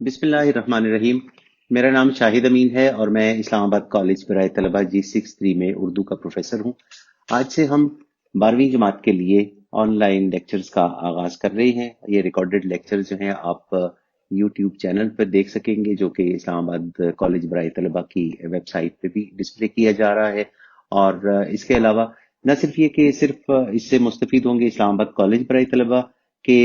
بسم اللہ الرحمن الرحیم۔ میرا نام شاہد امین ہے اور میں اسلام آباد کالج برائے طلبہ G63 میں اردو کا پروفیسر ہوں۔ آج سے ہم 12ویں جماعت کے لیے آن لائن لیکچرز کا آغاز کر رہے ہیں۔ یہ ریکارڈڈ لیکچر جو ہیں آپ یوٹیوب چینل پر دیکھ سکیں گے، جو کہ اسلام آباد کالج برائے طلبہ کی ویب سائٹ پہ بھی ڈسپلے کیا جا رہا ہے۔ اور اس کے علاوہ نہ صرف یہ کہ صرف اس سے مستفید ہوں گے اسلام آباد کالج برائے طلبہ کے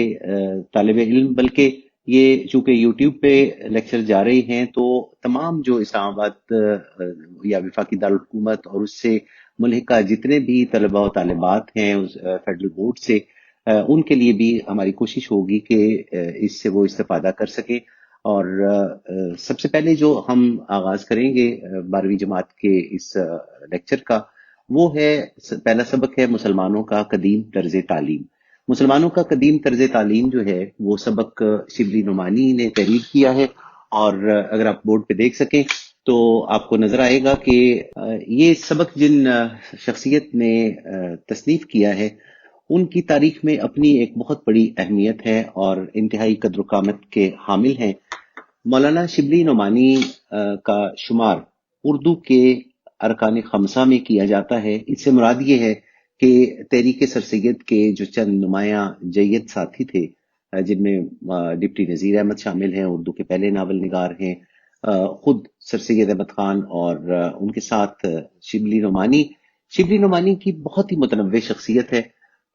طالب علم، بلکہ یہ چونکہ یوٹیوب پہ لیکچر جا رہے ہیں تو تمام جو اسلام آباد یا وفاقی دارالحکومت اور اس سے ملحقہ جتنے بھی طلبہ و طالبات ہیں اس فیڈرل بورڈ سے، ان کے لیے بھی ہماری کوشش ہوگی کہ اس سے وہ استفادہ کر سکیں۔ اور سب سے پہلے جو ہم آغاز کریں گے 12ویں جماعت کے اس لیکچر کا، وہ ہے پہلا سبق ہے مسلمانوں کا قدیم طرز تعلیم۔ مسلمانوں کا قدیم طرز تعلیم جو ہے وہ سبق شبلی نعمانی نے تحریر کیا ہے، اور اگر آپ بورڈ پہ دیکھ سکیں تو آپ کو نظر آئے گا کہ یہ سبق جن شخصیت نے تصنیف کیا ہے ان کی تاریخ میں اپنی ایک بہت بڑی اہمیت ہے اور انتہائی قدر و قامت کے حامل ہیں۔ مولانا شبلی نعمانی کا شمار اردو کے ارکان خمسہ میں کیا جاتا ہے۔ اس سے مراد یہ ہے کہ تحریک سر سید کے جو چند نمایاں جید ساتھی تھے، جن میں ڈپٹی نذیر احمد شامل ہیں، اردو کے پہلے ناول نگار ہیں، خود سر سید احمد خان، اور ان کے ساتھ شبلی نعمانی۔ شبلی نعمانی کی بہت ہی متنوع شخصیت ہے۔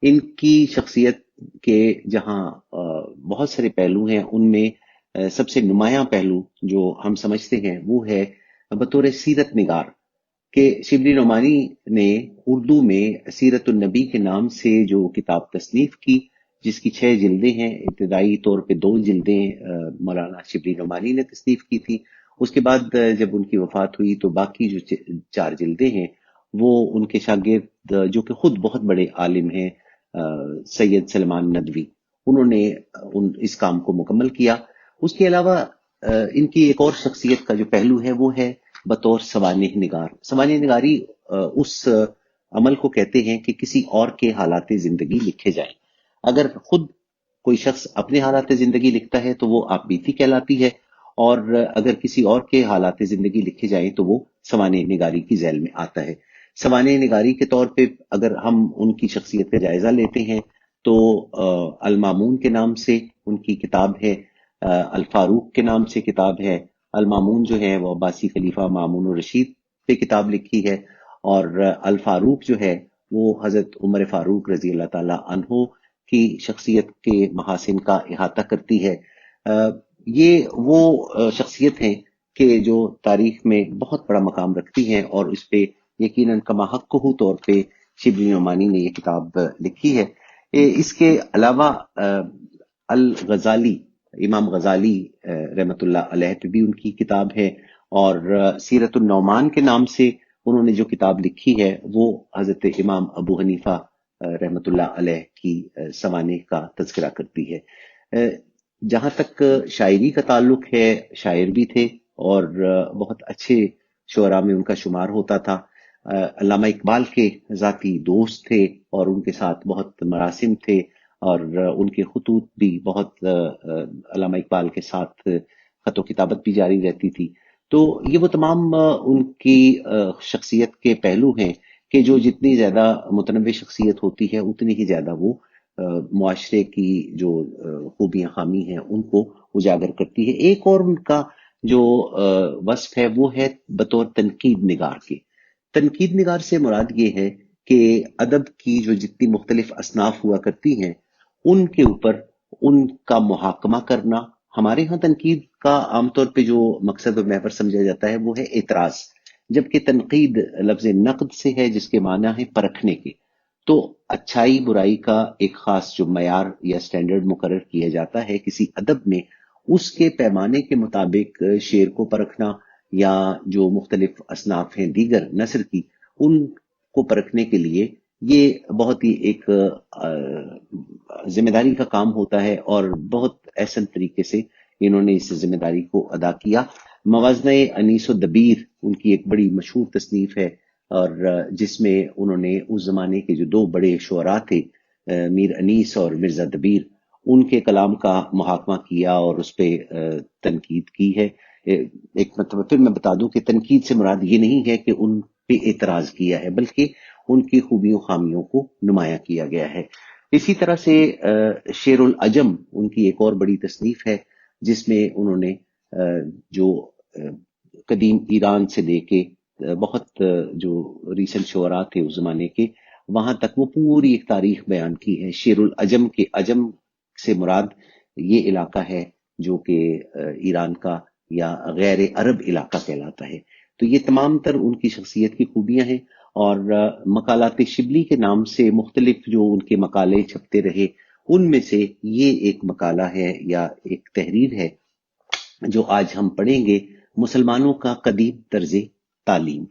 ان کی شخصیت کے جہاں بہت سارے پہلو ہیں، ان میں سب سے نمایاں پہلو جو ہم سمجھتے ہیں وہ ہے بطور سیرت نگار، کہ شبلی نعمانی نے اردو میں سیرت النبی کے نام سے جو کتاب تصنیف کی، جس کی 6 جلدیں ہیں۔ ابتدائی طور پہ 2 جلدیں مولانا شبلی نعمانی نے تصنیف کی تھی، اس کے بعد جب ان کی وفات ہوئی تو باقی جو 4 جلدیں ہیں وہ ان کے شاگرد، جو کہ خود بہت بڑے عالم ہیں، سید سلمان ندوی، انہوں نے اس کام کو مکمل کیا۔ اس کے علاوہ ان کی ایک اور شخصیت کا جو پہلو ہے وہ ہے بطور سوانح نگار۔ سوانح نگاری اس عمل کو کہتے ہیں کہ کسی اور کے حالات زندگی لکھے جائیں۔ اگر خود کوئی شخص اپنے حالات زندگی لکھتا ہے تو وہ آپ بیتی کہلاتی ہے، اور اگر کسی اور کے حالات زندگی لکھے جائیں تو وہ سوانح نگاری کی ذیل میں آتا ہے۔ سوانح نگاری کے طور پہ اگر ہم ان کی شخصیت کا جائزہ لیتے ہیں تو المامون کے نام سے ان کی کتاب ہے، الفاروق کے نام سے کتاب ہے۔ المامون جو ہے وہ عباسی خلیفہ مامون الرشید پہ کتاب لکھی ہے، اور الفاروق جو ہے وہ حضرت عمر فاروق رضی اللہ تعالیٰ عنہ کی شخصیت کے محاسن کا احاطہ کرتی ہے۔ یہ وہ شخصیت ہیں کہ جو تاریخ میں بہت بڑا مقام رکھتی ہیں، اور اس پہ یقیناً کما حقہ طور پہ شبلی نعمانی نے یہ کتاب لکھی ہے۔ اس کے علاوہ الغزالی، امام غزالی رحمۃ اللہ علیہ پہ بھی ان کی کتاب ہے، اور سیرت النعمان کے نام سے انہوں نے جو کتاب لکھی ہے وہ حضرت امام ابو حنیفہ رحمۃ اللہ علیہ کی سوانح کا تذکرہ کرتی ہے۔ جہاں تک شاعری کا تعلق ہے، شاعر بھی تھے اور بہت اچھے شعراء میں ان کا شمار ہوتا تھا۔ علامہ اقبال کے ذاتی دوست تھے اور ان کے ساتھ بہت مراسم تھے، اور ان کے خطوط بھی بہت علامہ اقبال کے ساتھ خط و کتابت بھی جاری رہتی تھی۔ تو یہ وہ تمام ان کی شخصیت کے پہلو ہیں کہ جو جتنی زیادہ متنوع شخصیت ہوتی ہے اتنی ہی زیادہ وہ معاشرے کی جو خوبیاں خامی ہیں ان کو اجاگر کرتی ہے۔ ایک اور ان کا جو وصف ہے وہ ہے بطور تنقید نگار کے۔ تنقید نگار سے مراد یہ ہے کہ ادب کی جو جتنی مختلف اصناف ہوا کرتی ہیں ان کے اوپر ان کا محاکمہ کرنا۔ ہمارے ہاں تنقید کا عام طور پہ جو مقصد اور محور سمجھا جاتا ہے وہ ہے اعتراض، جبکہ تنقید لفظ نقد سے ہے جس کے معنی ہے پرکھنے کے۔ تو اچھائی برائی کا ایک خاص جو معیار یا سٹینڈرڈ مقرر کیا جاتا ہے کسی ادب میں، اس کے پیمانے کے مطابق شعر کو پرکھنا، یا جو مختلف اصناف ہیں دیگر نثر کی، ان کو پرکھنے کے لیے یہ بہت ہی ایک ذمہ داری کا کام ہوتا ہے، اور بہت احسن طریقے سے انہوں نے اس ذمہ داری کو ادا کیا۔ موازنہ انیس و دبیر ان کی ایک بڑی مشہور تصنیف ہے، اور جس میں انہوں نے اس زمانے کے جو 2 بڑے شعراء تھے، میر انیس اور مرزا دبیر، ان کے کلام کا محاکمہ کیا اور اس پہ تنقید کی ہے۔ ایک مطلب پھر میں بتا دوں کہ تنقید سے مراد یہ نہیں ہے کہ ان پہ اعتراض کیا ہے، بلکہ ان کی خوبیوں خامیوں کو نمایاں کیا گیا ہے۔ اسی طرح سے شعر العجم ان کی ایک اور بڑی تصنیف ہے، جس میں انہوں نے جو قدیم ایران سے لے کے بہت جو ریسنٹ شعراء تھے اس زمانے کے، وہاں تک وہ پوری ایک تاریخ بیان کی ہے۔ شعر العجم کے عجم سے مراد یہ علاقہ ہے جو کہ ایران کا یا غیر عرب علاقہ کہلاتا ہے۔ تو یہ تمام تر ان کی شخصیت کی خوبیاں ہیں، اور مقالات شبلی کے نام سے مختلف جو ان کے مقالے چھپتے رہے، ان میں سے یہ ایک مقالہ ہے یا ایک تحریر ہے جو آج ہم پڑھیں گے، مسلمانوں کا قدیم طرز تعلیم۔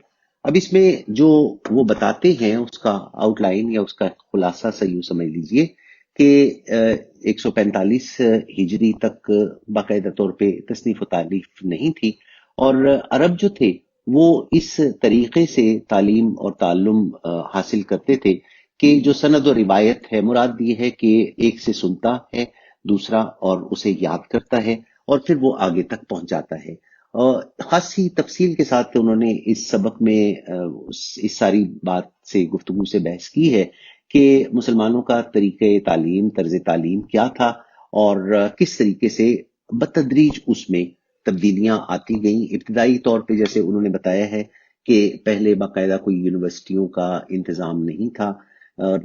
اب اس میں جو وہ بتاتے ہیں اس کا آؤٹ لائن یا اس کا خلاصہ سے یوں سمجھ لیجئے کہ 145 ہجری تک باقاعدہ طور پہ تصنیف و تالیف نہیں تھی، اور عرب جو تھے وہ اس طریقے سے تعلیم اور تعلم حاصل کرتے تھے کہ جو سند و روایت ہے، مراد یہ ہے کہ ایک سے سنتا ہے دوسرا اور اسے یاد کرتا ہے اور پھر وہ آگے تک پہنچاتا ہے۔ اور خاصی تفصیل کے ساتھ انہوں نے اس سبق میں اس ساری بات سے گفتگو سے بحث کی ہے کہ مسلمانوں کا طریقہ تعلیم، طرز تعلیم کیا تھا، اور کس طریقے سے بتدریج اس میں تبدیلیاں آتی گئیں۔ ابتدائی طور پہ جیسے انہوں نے بتایا ہے کہ پہلے باقاعدہ کوئی یونیورسٹیوں کا انتظام نہیں تھا، اور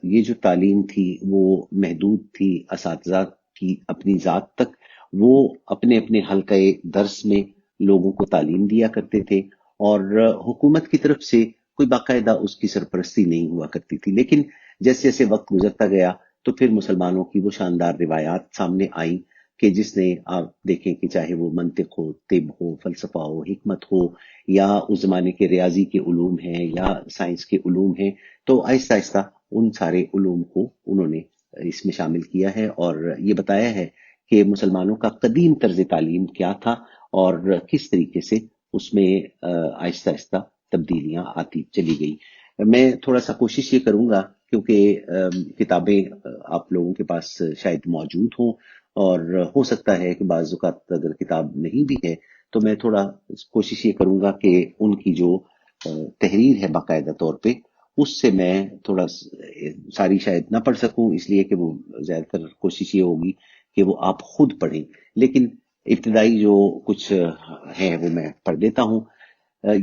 یہ جو تعلیم تھی وہ محدود تھی اساتذہ کی اپنی ذات تک۔ وہ اپنے اپنے حلقہ درس میں لوگوں کو تعلیم دیا کرتے تھے، اور حکومت کی طرف سے کوئی باقاعدہ اس کی سرپرستی نہیں ہوا کرتی تھی۔ لیکن جیسے جیسے وقت گزرتا گیا تو پھر مسلمانوں کی وہ شاندار روایات سامنے آئیں کہ جس نے آپ دیکھیں کہ چاہے وہ منطق ہو، طب ہو، فلسفہ ہو، حکمت ہو، یا اس زمانے کے ریاضی کے علوم ہیں یا سائنس کے علوم ہیں، تو آہستہ آہستہ ان سارے علوم کو انہوں نے اس میں شامل کیا ہے، اور یہ بتایا ہے کہ مسلمانوں کا قدیم طرز تعلیم کیا تھا اور کس طریقے سے اس میں آہستہ آہستہ تبدیلیاں آتی چلی گئی۔ میں تھوڑا سا کوشش یہ کروں گا کیونکہ کتابیں آپ لوگوں کے پاس شاید موجود ہوں، اور ہو سکتا ہے کہ بعض اوقات اگر کتاب نہیں بھی ہے تو میں تھوڑا کوشش یہ کروں گا کہ ان کی جو تحریر ہے باقاعدہ طور پہ اس سے میں تھوڑا ساری شاید نہ پڑھ سکوں، اس لیے کہ وہ زیادہ تر کوشش یہ ہوگی کہ وہ آپ خود پڑھیں، لیکن ابتدائی جو کچھ ہے وہ میں پڑھ دیتا ہوں۔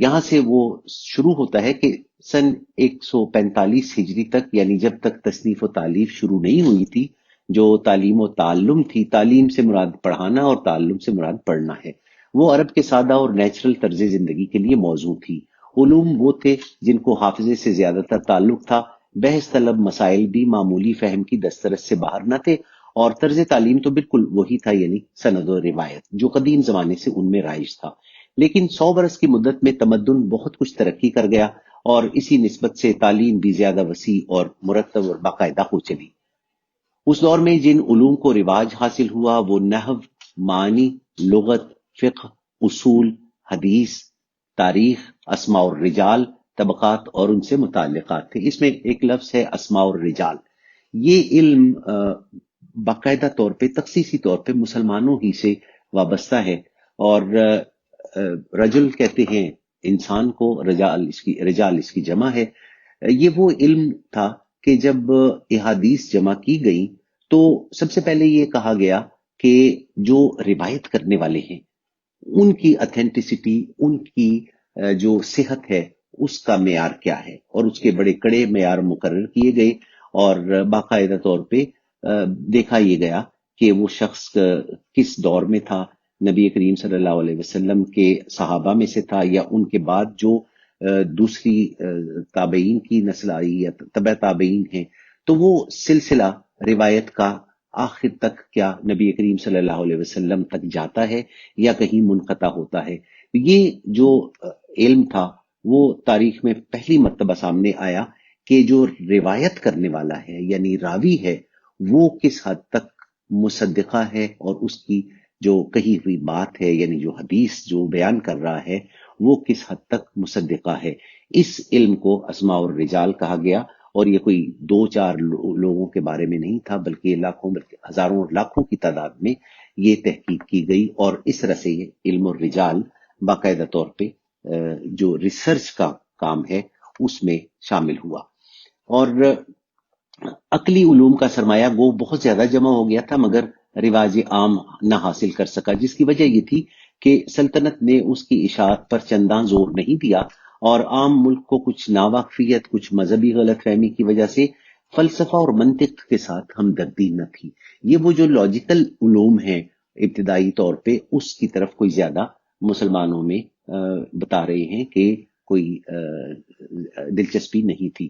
یہاں سے وہ شروع ہوتا ہے کہ سن 145 ہجری تک، یعنی جب تک تصنیف و تالیف شروع نہیں ہوئی تھی، جو تعلیم و تعلم تھی، تعلیم سے مراد پڑھانا اور تعلم سے مراد پڑھنا ہے، وہ عرب کے سادہ اور نیچرل طرز زندگی کے لیے موزوں تھی۔ علوم وہ تھے جن کو حافظے سے زیادہ تر تعلق تھا، بحث طلب مسائل بھی معمولی فہم کی دسترس سے باہر نہ تھے، اور طرز تعلیم تو بالکل وہی تھا، یعنی سند و روایت جو قدیم زمانے سے ان میں رائج تھا۔ لیکن 100 برس کی مدت میں تمدن بہت کچھ ترقی کر گیا، اور اسی نسبت سے تعلیم بھی زیادہ وسیع اور مرتب اور باقاعدہ ہو چلی۔ اس دور میں جن علوم کو رواج حاصل ہوا وہ نحو، معنی، لغت، فقہ، اصول، حدیث، تاریخ، اسماء الرجال، طبقات اور ان سے متعلقات تھے۔ اس میں ایک لفظ ہے اسماء الرجال۔ یہ علم باقاعدہ طور پہ تخصیصی طور پہ مسلمانوں ہی سے وابستہ ہے، اور رجل کہتے ہیں انسان کو، رجال اس کی جمع ہے۔ یہ وہ علم تھا کہ جب احادیث جمع کی گئی تو سب سے پہلے یہ کہا گیا کہ جو روایت کرنے والے ہیں ان کی اتھینٹسٹی، ان کی جو صحت ہے اس کا معیار کیا ہے، اور اس کے بڑے کڑے معیار مقرر کیے گئے، اور باقاعدہ طور پہ دیکھا یہ گیا کہ وہ شخص کس دور میں تھا، نبی کریم صلی اللہ علیہ وسلم کے صحابہ میں سے تھا یا ان کے بعد جو دوسری تابعین کی نسل آئی یا تبع تابعین ہیں، تو وہ سلسلہ روایت کا آخر تک کیا نبی کریم صلی اللہ علیہ وسلم تک جاتا ہے یا کہیں منقطع ہوتا ہے۔ یہ جو علم تھا وہ تاریخ میں پہلی مرتبہ سامنے آیا کہ جو روایت کرنے والا ہے یعنی راوی ہے وہ کس حد تک مصدقہ ہے، اور اس کی جو کہی ہوئی بات ہے یعنی جو حدیث جو بیان کر رہا ہے وہ کس حد تک مصدقہ ہے۔ اس علم کو اسماء الرجال کہا گیا، اور یہ کوئی دو چار لوگوں کے بارے میں نہیں تھا، بلکہ یہ لاکھوں بلکہ ہزاروں اور لاکھوں کی تعداد میں یہ تحقیق کی گئی، اور اس طرح سے یہ علم الرجال باقاعدہ طور پہ جو ریسرچ کا کام ہے اس میں شامل ہوا۔ اور عقلی علوم کا سرمایہ وہ بہت زیادہ جمع ہو گیا تھا، مگر رواج عام نہ حاصل کر سکا، جس کی وجہ یہ تھی کہ سلطنت نے اس کی اشاعت پر چنداں زور نہیں دیا، اور عام ملک کو کچھ ناواقفیت، کچھ مذہبی غلط فہمی کی وجہ سے فلسفہ اور منطق کے ساتھ ہمدردی نہ تھی۔ یہ وہ جو لاجیکل علوم ہیں ابتدائی طور پہ، اس کی طرف کوئی زیادہ مسلمانوں میں بتا رہے ہیں کہ کوئی دلچسپی نہیں تھی۔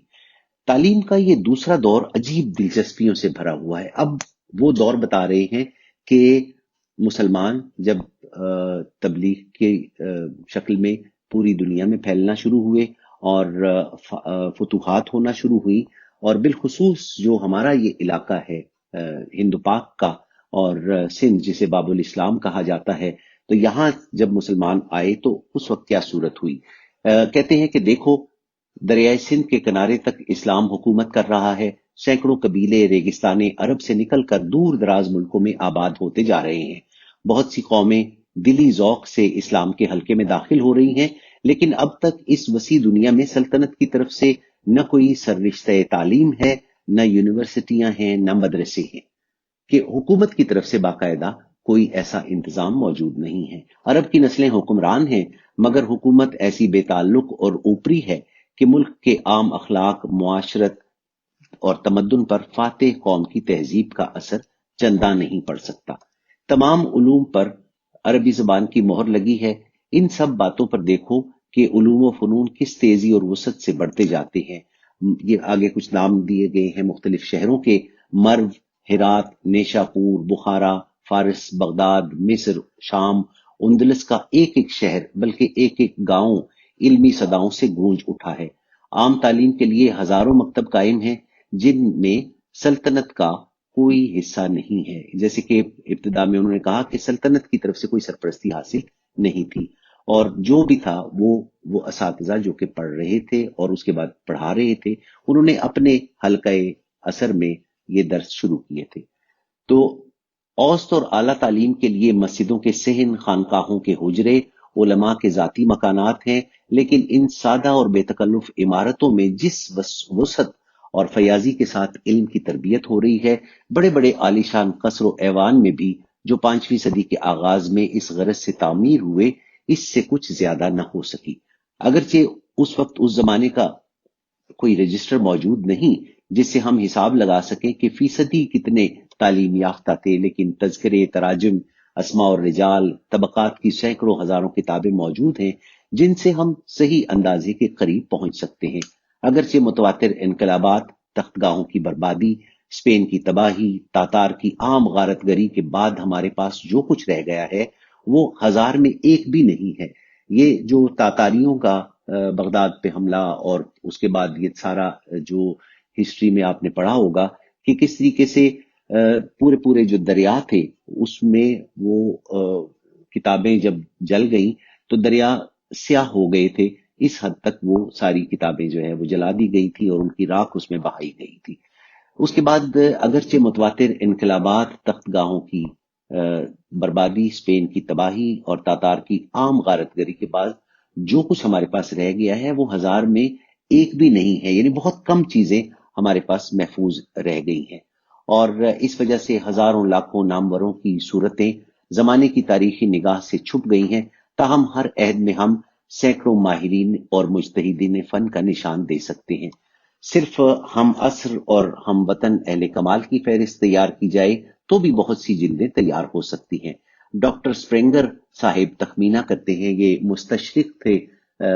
تعلیم کا یہ دوسرا دور عجیب دلچسپیوں سے بھرا ہوا ہے۔ اب وہ دور بتا رہے ہیں کہ مسلمان جب تبلیغ کے شکل میں پوری دنیا میں پھیلنا شروع ہوئے اور فتوحات ہونا شروع ہوئی، اور بالخصوص جو ہمارا یہ علاقہ ہے ہند پاک کا اور سندھ جسے باب الاسلام کہا جاتا ہے، تو یہاں جب مسلمان آئے تو اس وقت کیا صورت ہوئی؟ کہتے ہیں کہ دیکھو، دریائے سندھ کے کنارے تک اسلام حکومت کر رہا ہے، سینکڑوں قبیلے ریگستان عرب سے نکل کر دور دراز ملکوں میں آباد ہوتے جا رہے ہیں، بہت سی قومیں دلی ذوق سے اسلام کے حلقے میں داخل ہو رہی ہیں، لیکن اب تک اس وسیع دنیا میں سلطنت کی طرف سے نہ کوئی سررشتہ تعلیم ہے، نہ یونیورسٹیاں ہیں، نہ مدرسے ہیں، کہ حکومت کی طرف سے باقاعدہ کوئی ایسا انتظام موجود نہیں ہے۔ عرب کی نسلیں حکمران ہیں، مگر حکومت ایسی بے تعلق اور اوپری ہے کہ ملک کے عام اخلاق، معاشرت اور تمدن پر فاتح قوم کی تہذیب کا اثر چندہ نہیں پڑ سکتا۔ تمام علوم پر عربی زبان کی مہر لگی ہے۔ ان سب باتوں پر دیکھو کہ علوم و فنون کس تیزی اور وسعت سے بڑھتے جاتے ہیں۔ یہ آگے کچھ نام دیے گئے ہیں مختلف شہروں کے: مرو، ہرات، نیشاپور، بخارا، فارس، بغداد، مصر، شام، اندلس کا ایک ایک شہر بلکہ ایک ایک گاؤں علمی صداؤں سے گونج اٹھا ہے۔ عام تعلیم کے لیے ہزاروں مکتب قائم ہیں، جن میں سلطنت کا کوئی حصہ نہیں ہے۔ جیسے کہ ابتدا میں انہوں نے کہا کہ سلطنت کی طرف سے کوئی سرپرستی حاصل نہیں تھی، اور جو بھی تھا وہ اساتذہ جو کہ پڑھ رہے تھے اور اس کے بعد پڑھا رہے تھے، انہوں نے اپنے حلقہ اثر میں یہ درس شروع کیے تھے۔ تو اوسط اور اعلیٰ تعلیم کے لیے مسجدوں کے صحن، خانقاہوں کے حجرے، علماء کے ذاتی مکانات ہیں، لیکن ان سادہ اور بے تکلف عمارتوں میں جس وسعت اور فیاضی کے ساتھ علم کی تربیت ہو رہی ہے، بڑے بڑے عالیشان قصر و ایوان میں بھی جو 5ویں صدی کے آغاز میں اس غرض سے تعمیر ہوئے، اس سے کچھ زیادہ نہ ہو سکی۔ اگرچہ اس وقت اس زمانے کا کوئی رجسٹر موجود نہیں جس سے ہم حساب لگا سکیں کہ فیصدی کتنے تعلیم یافتہ تھے، لیکن تذکرے، تراجم، اسماء اور رجال، طبقات کی سینکڑوں ہزاروں کتابیں موجود ہیں جن سے ہم صحیح اندازے کے قریب پہنچ سکتے ہیں۔ اگرچہ متواتر انقلابات، تخت گاہوں کی بربادی، اسپین کی تباہی، تاتار کی عام غارت گری کے بعد ہمارے پاس جو کچھ رہ گیا ہے وہ 1000 میں ایک بھی نہیں ہے۔ یہ جو تاتاریوں کا بغداد پہ حملہ، اور اس کے بعد یہ سارا جو ہسٹری میں آپ نے پڑھا ہوگا کہ کس طریقے سے پورے جو دریا تھے اس میں وہ کتابیں جب جل گئیں تو دریا سیاہ ہو گئے تھے، اس حد تک وہ ساری کتابیں جو ہے وہ جلا دی گئی تھی اور ان کی راکھ اس میں بہائی گئی تھی۔ اس کے بعد اگرچہ متواتر انقلابات، تخت گاہوں کی بربادی، اسپین کی تباہی اور تاتار کی عام غارت گری کے بعد جو کچھ ہمارے پاس رہ گیا ہے وہ 1000 میں ایک بھی نہیں ہے، یعنی بہت کم چیزیں ہمارے پاس محفوظ رہ گئی ہیں، اور اس وجہ سے ہزاروں لاکھوں ناموروں کی صورتیں زمانے کی تاریخی نگاہ سے چھپ گئی ہیں۔ تاہم ہر عہد میں ہم سینکڑوں ماہرین اور مجتہدین فن کا نشان دے سکتے ہیں۔ صرف ہم عصر اور ہم وطن اہل کمال کی فہرست تیار کی جائے تو بھی بہت سی جلدیں تیار ہو سکتی ہیں۔ ڈاکٹر اسپرینگر صاحب تخمینہ کرتے ہیں، یہ مستشرق تھے،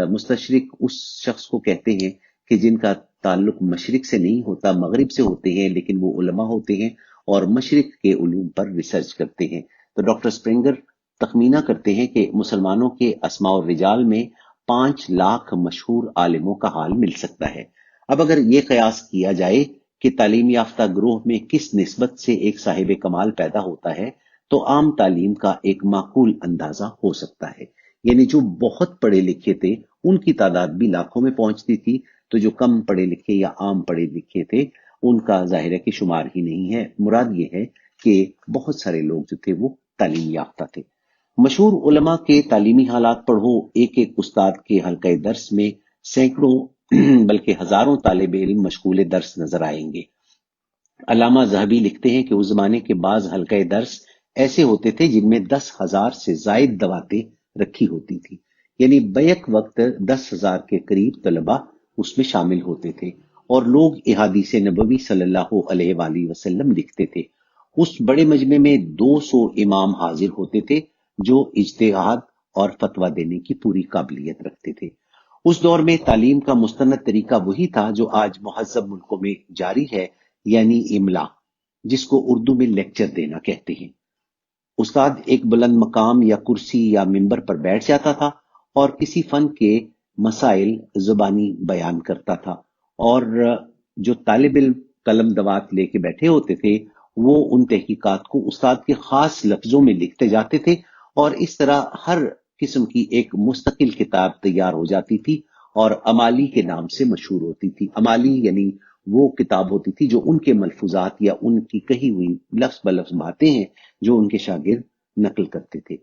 مستشرق اس شخص کو کہتے ہیں کہ جن کا تعلق مشرق سے نہیں ہوتا، مغرب سے ہوتے ہیں، لیکن وہ علماء ہوتے ہیں اور مشرق کے علوم پر ریسرچ کرتے ہیں۔ تو ڈاکٹر اسپرینگر تخمینہ کرتے ہیں کہ مسلمانوں کے اسماء اور رجال میں 5 لاکھ مشہور عالموں کا حال مل سکتا ہے۔ اب اگر یہ قیاس کیا جائے کہ تعلیم یافتہ گروہ میں کس نسبت سے ایک صاحب کمال پیدا ہوتا ہے تو عام تعلیم کا ایک معقول اندازہ ہو سکتا ہے، یعنی جو بہت پڑھے لکھے تھے ان کی تعداد بھی لاکھوں میں پہنچتی تھی، تو جو کم پڑھے لکھے یا عام پڑھے لکھے تھے ان کا ظاہر ہے کہ شمار ہی نہیں ہے. مراد یہ ہے کہ بہت سارے لوگ جو تھے وہ تعلیم یافتہ تھے. مشہور علماء کے تعلیمی حالات پڑھو. ایک ایک استاد کے حلقہ درس میں سینکڑوں بلکہ ہزاروں طالب علم مشغول درس نظر آئیں گے. علامہ ذہبی لکھتے ہیں کہ اس زمانے کے بعض حلقہ درس ایسے ہوتے تھے جن میں 10,000 سے زائد دعوتیں رکھی ہوتی تھی. یعنی بیک وقت 10,000 کے قریب طلبہ اس میں شامل ہوتے تھے اور لوگ احادیث نبوی صلی اللہ علیہ وآلہ وسلم لکھتے تھے. اس بڑے مجمع میں 200 امام حاضر ہوتے تھے جو اجتہاد اور فتویٰ دینے کی پوری قابلیت رکھتے تھے. اس دور میں تعلیم کا مستند طریقہ وہی تھا جو آج مہذب ملکوں میں جاری ہے، یعنی املا، جس کو اردو میں لیکچر دینا کہتے ہیں. استاد ایک بلند مقام یا کرسی یا ممبر پر بیٹھ جاتا تھا اور کسی فن کے مسائل زبانی بیان کرتا تھا، اور جو طالب علم قلم دوات لے کے بیٹھے ہوتے تھے وہ ان تحقیقات کو استاد کے خاص لفظوں میں لکھتے جاتے تھے، اور اس طرح ہر قسم کی ایک مستقل کتاب تیار ہو جاتی تھی اور امالی کے نام سے مشہور ہوتی تھی. امالی یعنی وہ کتاب ہوتی تھی جو ان کے ملفوظات یا ان کی کہی ہوئی لفظ بلفظ باتیں ہیں جو ان کے شاگرد نقل کرتے تھے.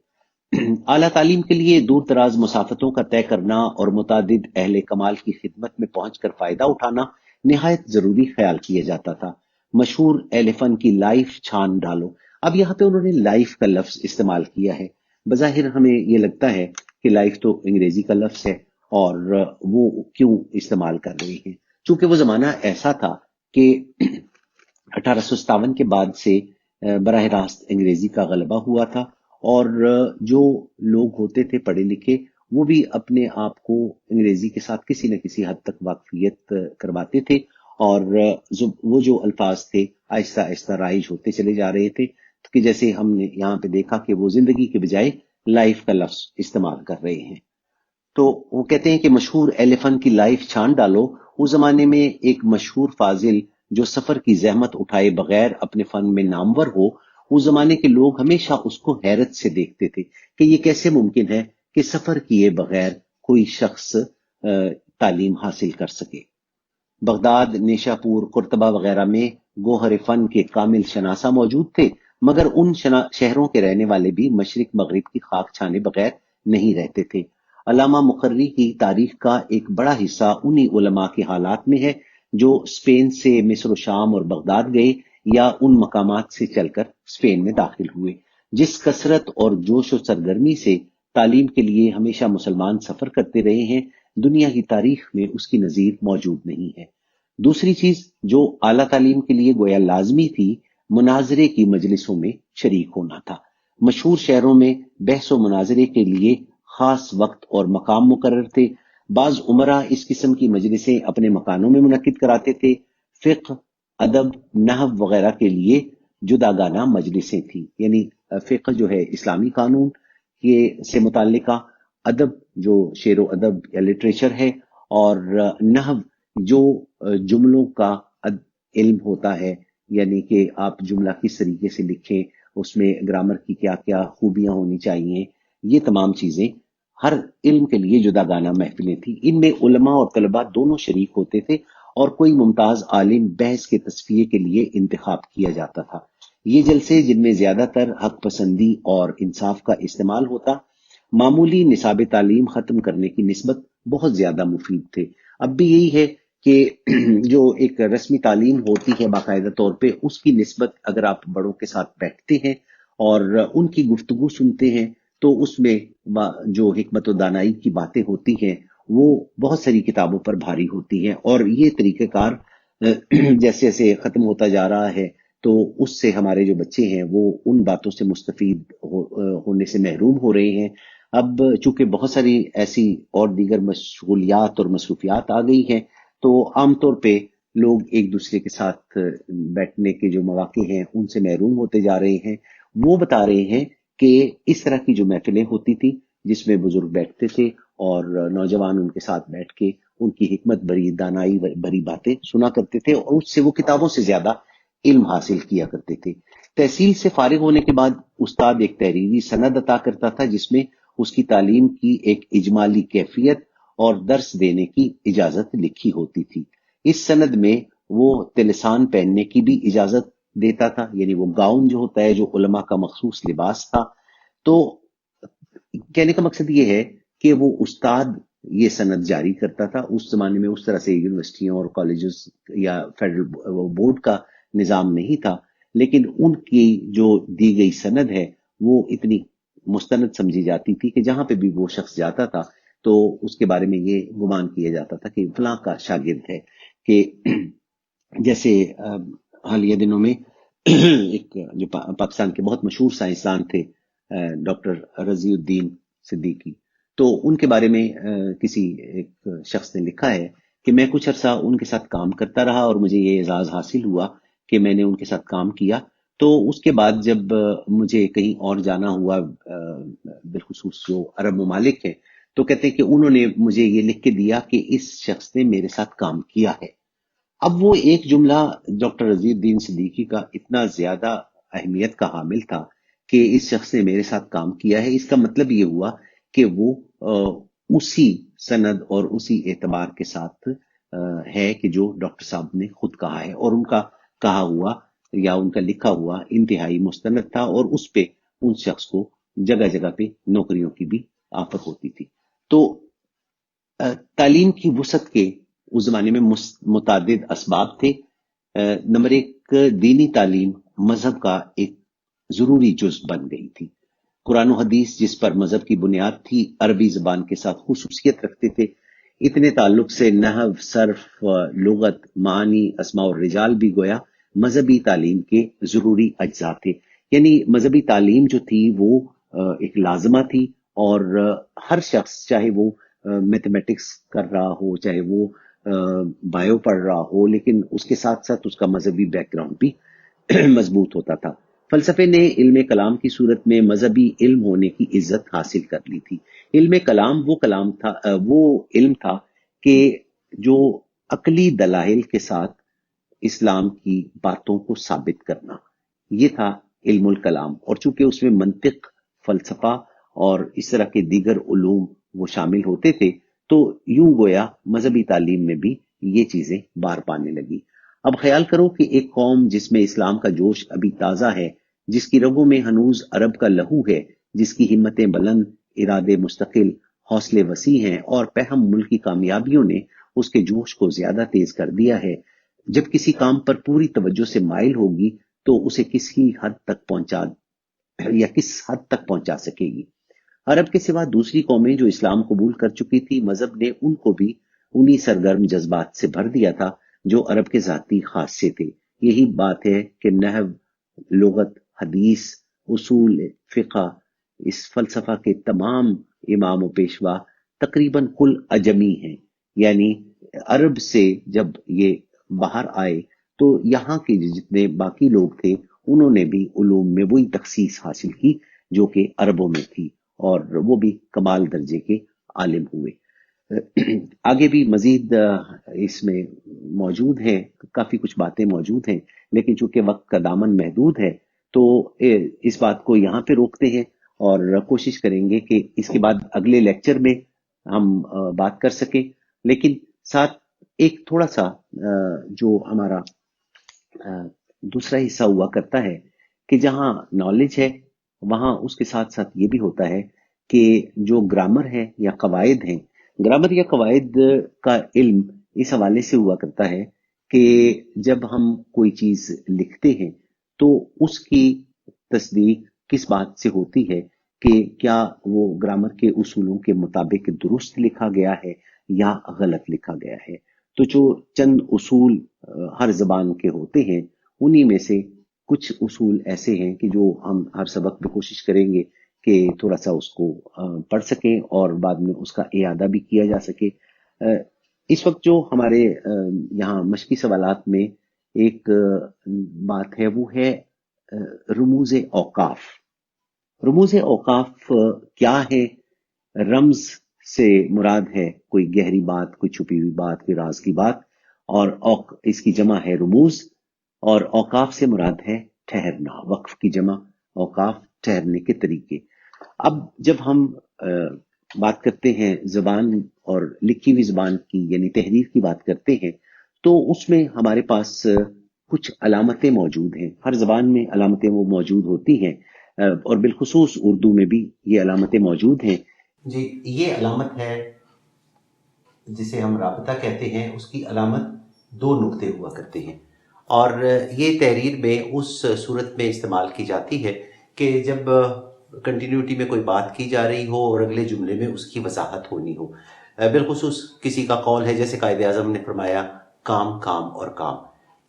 اعلیٰ تعلیم کے لیے دور دراز مسافتوں کا طے کرنا اور متعدد اہل کمال کی خدمت میں پہنچ کر فائدہ اٹھانا نہایت ضروری خیال کیا جاتا تھا. مشہور اہل فن کی لائف چھان ڈالو. اب یہاں پہ انہوں نے لائف کا لفظ استعمال کیا ہے. بظاہر ہمیں یہ لگتا ہے کہ لائف تو انگریزی کا لفظ ہے اور وہ کیوں استعمال کر رہے ہیں. چونکہ وہ زمانہ ایسا تھا کہ 1857 کے بعد سے براہ راست انگریزی کا غلبہ ہوا تھا، اور جو لوگ ہوتے تھے پڑھے لکھے وہ بھی اپنے آپ کو انگریزی کے ساتھ کسی نہ کسی حد تک واقفیت کرواتے تھے، اور وہ جو الفاظ تھے آہستہ آہستہ رائج ہوتے چلے جا رہے تھے کہ جیسے ہم نے یہاں پہ دیکھا کہ وہ زندگی کے بجائے لائف کا لفظ استعمال کر رہے ہیں. تو وہ کہتے ہیں کہ مشہور اہل فن کی لائف چھان ڈالو. اس زمانے میں ایک مشہور فاضل جو سفر کی زحمت اٹھائے بغیر اپنے فن میں نامور ہو، اس زمانے کے لوگ ہمیشہ اس کو حیرت سے دیکھتے تھے کہ یہ کیسے ممکن ہے کہ سفر کیے بغیر کوئی شخص تعلیم حاصل کر سکے. بغداد، نیشاپور، قرطبہ وغیرہ میں گوہر فن کے کامل شناسہ موجود تھے، مگر ان شہروں کے رہنے والے بھی مشرق مغرب کی خاک چھانے بغیر نہیں رہتے تھے. علامہ مقرری کی تاریخ کا ایک بڑا حصہ انہی علماء کے حالات میں ہے جو اسپین سے مصر و شام اور بغداد گئے یا ان مقامات سے چل کر اسپین میں داخل ہوئے. جس کثرت اور جوش و سرگرمی سے تعلیم کے لیے ہمیشہ مسلمان سفر کرتے رہے ہیں، دنیا کی تاریخ میں اس کی نظیر موجود نہیں ہے. دوسری چیز جو اعلیٰ تعلیم کے لیے گویا لازمی تھی، مناظرے کی مجلسوں میں شریک ہونا تھا. مشہور شہروں میں بحث و مناظرے کے لیے خاص وقت اور مقام مقرر تھے. بعض عمرہ اس قسم کی مجلسیں اپنے مکانوں میں منعقد کراتے تھے. فقہ، ادب، نحو وغیرہ کے لیے جداگانہ مجلسیں تھیں. یعنی فقہ جو ہے اسلامی قانون کے سے متعلقہ، ادب جو شعر و ادب یا لٹریچر ہے، اور نحو جو جملوں کا علم ہوتا ہے، یعنی کہ آپ جملہ کس طریقے سے لکھیں، اس میں گرامر کی کیا کیا خوبیاں ہونی چاہیے. یہ تمام چیزیں ہر علم کے لیے جداگانہ محفلیں تھیں. ان میں علماء اور طلباء دونوں شریک ہوتے تھے اور کوئی ممتاز عالم بحث کے تصفیے کے لیے انتخاب کیا جاتا تھا. یہ جلسے جن میں زیادہ تر حق پسندی اور انصاف کا استعمال ہوتا، معمولی نصاب تعلیم ختم کرنے کی نسبت بہت زیادہ مفید تھے. اب بھی یہی ہے کہ جو ایک رسمی تعلیم ہوتی ہے باقاعدہ طور پہ، اس کی نسبت اگر آپ بڑوں کے ساتھ بیٹھتے ہیں اور ان کی گفتگو سنتے ہیں تو اس میں جو حکمت و دانائی کی باتیں ہوتی ہیں وہ بہت ساری کتابوں پر بھاری ہوتی ہیں. اور یہ طریقہ کار جیسے جیسے ختم ہوتا جا رہا ہے تو اس سے ہمارے جو بچے ہیں وہ ان باتوں سے مستفید ہونے سے محروم ہو رہے ہیں. اب چونکہ بہت ساری ایسی اور دیگر مشغولیات اور مصروفیات آ گئی ہیں تو عام طور پہ لوگ ایک دوسرے کے ساتھ بیٹھنے کے جو مواقع ہیں ان سے محروم ہوتے جا رہے ہیں. وہ بتا رہے ہیں کہ اس طرح کی جو محفلیں ہوتی تھی جس میں بزرگ بیٹھتے تھے اور نوجوان ان کے ساتھ بیٹھ کے ان کی حکمت بھری دانائی بھری باتیں سنا کرتے تھے اور اس سے وہ کتابوں سے زیادہ علم حاصل کیا کرتے تھے. تحصیل سے فارغ ہونے کے بعد استاد ایک تحریری سند عطا کرتا تھا جس میں اس کی تعلیم کی ایک اجمالی کیفیت اور درس دینے کی اجازت لکھی ہوتی تھی۔ اس سند میں وہ تلسان پہننے کی بھی اجازت دیتا تھا، یعنی وہ گاؤن جو ہوتا ہے جو علماء کا مخصوص لباس تھا۔ تو کہنے کا مقصد یہ ہے کہ وہ استاد یہ سند جاری کرتا تھا۔ اس زمانے میں اس طرح سے یونیورسٹیوں اور کالجز یا فیڈرل بورڈ کا نظام نہیں تھا، لیکن ان کی جو دی گئی سند ہے وہ اتنی مستند سمجھی جاتی تھی کہ جہاں پہ بھی وہ شخص جاتا تھا تو اس کے بارے میں یہ گمان کیا جاتا تھا کہ فلاں کا شاگرد ہے۔ کہ جیسے حالیہ دنوں میں ایک جو پاکستان کے بہت مشہور سائنسدان تھے ڈاکٹر رضی الدین صدیقی، تو ان کے بارے میں کسی ایک شخص نے لکھا ہے کہ میں کچھ عرصہ ان کے ساتھ کام کرتا رہا اور مجھے یہ اعزاز حاصل ہوا کہ میں نے ان کے ساتھ کام کیا۔ تو اس کے بعد جب مجھے کہیں اور جانا ہوا، بالخصوص جو عرب ممالک ہیں، تو کہتے ہیں کہ انہوں نے مجھے یہ لکھ کے دیا کہ اس شخص نے میرے ساتھ کام کیا ہے۔ اب وہ ایک جملہ ڈاکٹر رضی الدین صدیقی کا اتنا زیادہ اہمیت کا حامل تھا کہ اس شخص نے میرے ساتھ کام کیا ہے، اس کا مطلب یہ ہوا کہ وہ اسی سند اور اسی اعتبار کے ساتھ ہے کہ جو ڈاکٹر صاحب نے خود کہا ہے، اور ان کا کہا ہوا یا ان کا لکھا ہوا انتہائی مستند تھا، اور اس پہ ان شخص کو جگہ جگہ پہ نوکریوں کی بھی آفر ہوتی تھی۔ تو تعلیم کی وسعت کے اس زمانے میں متعدد اسباب تھے۔ نمبر ایک، دینی تعلیم مذہب کا ایک ضروری جز بن گئی تھی۔ قرآن و حدیث جس پر مذہب کی بنیاد تھی، عربی زبان کے ساتھ خصوصیت رکھتے تھے۔ اتنے تعلق سے نحو، صرف، لغت، معانی، اسماء اور رجال بھی گویا مذہبی تعلیم کے ضروری اجزاء تھے۔ یعنی مذہبی تعلیم جو تھی وہ ایک لازمہ تھی، اور ہر شخص چاہے وہ میتھمیٹکس کر رہا ہو، چاہے وہ بایو پڑھ رہا ہو، لیکن اس کے ساتھ ساتھ اس کا مذہبی بیک گراؤنڈ بھی مضبوط ہوتا تھا۔ فلسفے نے علم کلام کی صورت میں مذہبی علم ہونے کی عزت حاصل کر لی تھی۔ علم کلام وہ علم تھا کہ جو عقلی دلائل کے ساتھ اسلام کی باتوں کو ثابت کرنا، یہ تھا علم الکلام۔ اور چونکہ اس میں منطق، فلسفہ اور اس طرح کے دیگر علوم وہ شامل ہوتے تھے، تو یوں گویا مذہبی تعلیم میں بھی یہ چیزیں بار پانے لگی۔ اب خیال کرو کہ ایک قوم جس میں اسلام کا جوش ابھی تازہ ہے، جس کی رگوں میں ہنوز عرب کا لہو ہے، جس کی ہمتیں بلند، ارادے مستقل، حوصلے وسیع ہیں، اور پہم ملکی کامیابیوں نے اس کے جوش کو زیادہ تیز کر دیا ہے، جب کسی کام پر پوری توجہ سے مائل ہوگی تو اسے کس حد تک پہنچا سکے گی۔ عرب کے سوا دوسری قومیں جو اسلام قبول کر چکی تھی، مذہب نے ان کو بھی انہی سرگرم جذبات سے بھر دیا تھا جو عرب کے ذاتی خاصے تھے۔ یہی بات ہے کہ نحو، لغت، حدیث، اصول فقہ، اس فلسفہ کے تمام امام و پیشوا تقریباً کل عجمی ہیں۔ یعنی عرب سے جب یہ باہر آئے تو یہاں کے جتنے باقی لوگ تھے انہوں نے بھی علوم میں وہی تخصیص حاصل کی جو کہ عربوں میں تھی، اور وہ بھی کمال درجے کے عالم ہوئے۔ آگے بھی مزید اس میں موجود ہیں، کافی کچھ باتیں موجود ہیں، لیکن چونکہ وقت کا دامن محدود ہے تو اس بات کو یہاں پہ روکتے ہیں، اور کوشش کریں گے کہ اس کے بعد اگلے لیکچر میں ہم بات کر سکیں۔ لیکن ساتھ ایک تھوڑا سا جو ہمارا دوسرا حصہ ہوا کرتا ہے کہ جہاں نالج ہے وہاں اس کے ساتھ ساتھ یہ بھی ہوتا ہے کہ جو گرامر ہے یا قواعد ہیں، گرامر یا قواعد کا علم اس حوالے سے ہوا کرتا ہے کہ جب ہم کوئی چیز لکھتے ہیں تو اس کی تصدیق کس بات سے ہوتی ہے کہ کیا وہ گرامر کے اصولوں کے مطابق درست لکھا گیا ہے یا غلط لکھا گیا ہے۔ تو جو چند اصول ہر زبان کے ہوتے ہیں، انہی میں سے کچھ اصول ایسے ہیں کہ جو ہم ہر سبق میں کوشش کریں گے کہ تھوڑا سا اس کو پڑھ سکیں اور بعد میں اس کا اعادہ بھی کیا جا سکے۔ اس وقت جو ہمارے یہاں مشقی سوالات میں ایک بات ہے وہ ہے رموز اوقاف۔ رموز اوقاف کیا ہے؟ رمز سے مراد ہے کوئی گہری بات، کوئی چھپی ہوئی بات، کوئی راز کی بات، اور اس کی جمع ہے رموز، اور اوقاف سے مراد ہے ٹھہرنا، وقف کی جمع اوقاف، ٹھہرنے کے طریقے۔ اب جب ہم بات کرتے ہیں زبان اور لکھی ہوئی زبان کی یعنی تحریر کی بات کرتے ہیں تو اس میں ہمارے پاس کچھ علامتیں موجود ہیں. ہر زبان میں علامتیں وہ موجود ہوتی ہیں اور بالخصوص اردو میں بھی یہ علامتیں موجود ہیں. جی یہ علامت ہے جسے ہم رابطہ کہتے ہیں. اس کی علامت دو نقطے ہوا کرتے ہیں اور یہ تحریر میں اس صورت میں استعمال کی جاتی ہے کہ جب کنٹینیوٹی میں کوئی بات کی جا رہی ہو اور اگلے جملے میں اس کی وضاحت ہونی ہو. بالخصوص کسی کا قول ہے جیسے قائد اعظم نے فرمایا کام کام اور کام.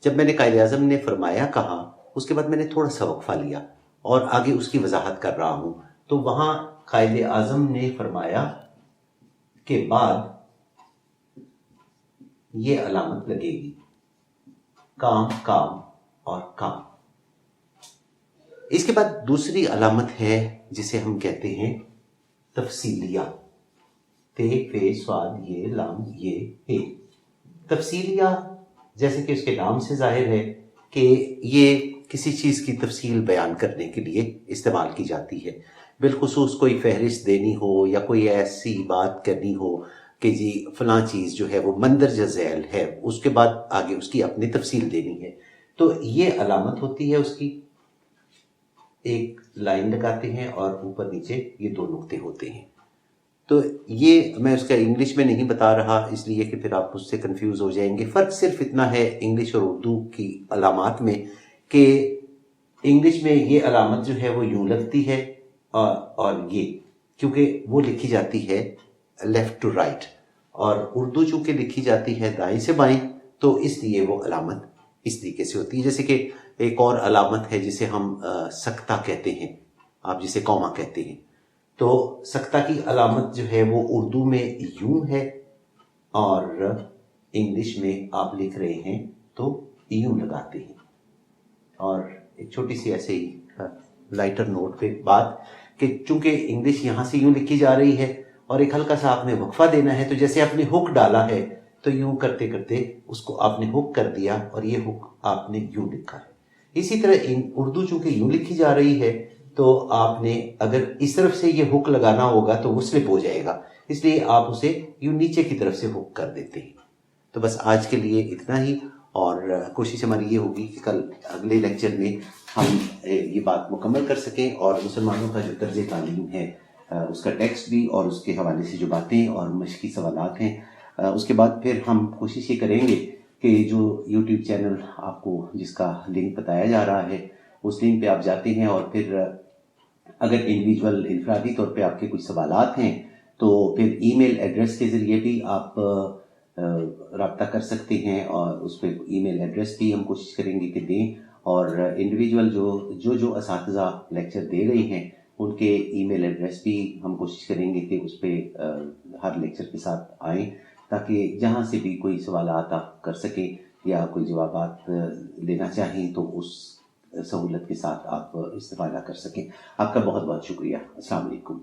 جب میں نے قائد اعظم نے فرمایا کہا اس کے بعد میں نے تھوڑا سا وقفہ لیا اور آگے اس کی وضاحت کر رہا ہوں تو وہاں قائد اعظم نے فرمایا کے بعد یہ علامت لگے گی کام کام اور کام. اس کے بعد دوسری علامت ہے جسے ہم کہتے ہیں تفصیلیہ. تے فے سواد یہ لام یہ ہے. تفصیلیہ جیسے کہ اس کے نام سے ظاہر ہے کہ یہ کسی چیز کی تفصیل بیان کرنے کے لیے استعمال کی جاتی ہے. بالخصوص کوئی فہرست دینی ہو یا کوئی ایسی بات کرنی ہو کہ جی فلاں چیز جو ہے وہ مندرجہ ذیل ہے، اس کے بعد آگے اس کی اپنی تفصیل دینی ہے تو یہ علامت ہوتی ہے اس کی. ایک لائن لگاتے ہیں اور اوپر نیچے یہ دو نقطے ہوتے ہیں. تو یہ میں اس کا انگلش میں نہیں بتا رہا اس لیے کہ پھر آپ اس سے کنفیوز ہو جائیں گے. فرق صرف اتنا ہے انگلش اور اردو کی علامات میں کہ انگلش میں یہ علامت جو ہے وہ یوں لگتی ہے اور یہ کیونکہ وہ لکھی جاتی ہے لیفٹ ٹو رائٹ اور اردو چونکہ لکھی جاتی ہے دائیں سے بائیں تو اس لیے وہ علامت اس طریقے سے ہوتی ہے. جیسے کہ ایک اور علامت ہے جسے ہم سکتہ کہتے ہیں، آپ جسے کوما کہتے ہیں. تو سکتہ کی علامت جو ہے وہ اردو میں یوں ہے اور انگلش میں آپ لکھ رہے ہیں تو یوں لگاتے ہیں. اور ایک چھوٹی سی ایسے ہی لائٹر نوٹ پہ بات کہ چونکہ انگلش یہاں سے یوں لکھی جا رہی ہے اور ایک ہلکا سا آپ نے وقفہ دینا ہے تو جیسے آپ نے ہک ڈالا ہے تو یوں کرتے کرتے اس کو آپ نے ہک کر دیا اور یہ ہک آپ نے یوں لکھا ہے. اسی طرح اردو چونکہ یوں لکھی جا رہی ہے تو آپ نے اگر اس طرف سے یہ ہک لگانا ہوگا تو وہ سلپ ہو جائے گا، اس لیے آپ اسے یوں نیچے کی طرف سے ہک کر دیتے ہیں. تو بس آج کے لیے اتنا ہی اور کوشش ہماری یہ ہوگی کہ کل اگلے لیکچر میں ہم یہ بات مکمل کر سکیں اور مسلمانوں کا جو طرز تعلیم ہے اس کا ٹیکسٹ بھی اور اس کے حوالے سے جو باتیں اور مشقی سوالات ہیں اس کے بعد پھر ہم کوشش یہ کریں گے کہ جو یوٹیوب چینل آپ کو جس کا لنک بتایا جا رہا ہے اس لنک پہ آپ جاتے ہیں اور پھر اگر انڈیویجول انفرادی طور پہ آپ کے کچھ سوالات ہیں تو پھر ای میل ایڈریس کے ذریعے بھی آپ رابطہ کر سکتے ہیں اور اس پہ ای میل ایڈریس بھی ہم کوشش کریں گے کہ دیں. اور انڈیویجول جو اساتذہ لیکچر دے رہے ہیں ان کے ای میل ایڈریس بھی ہم کوشش کریں گے کہ اس پہ ہر لیکچر کے ساتھ آئیں تاکہ جہاں سے بھی کوئی سوالات آپ کر سکیں یا کوئی جوابات لینا چاہیں تو اس سہولت کے ساتھ آپ استفادہ کر سکیں. آپ کا بہت بہت شکریہ. السلام علیکم.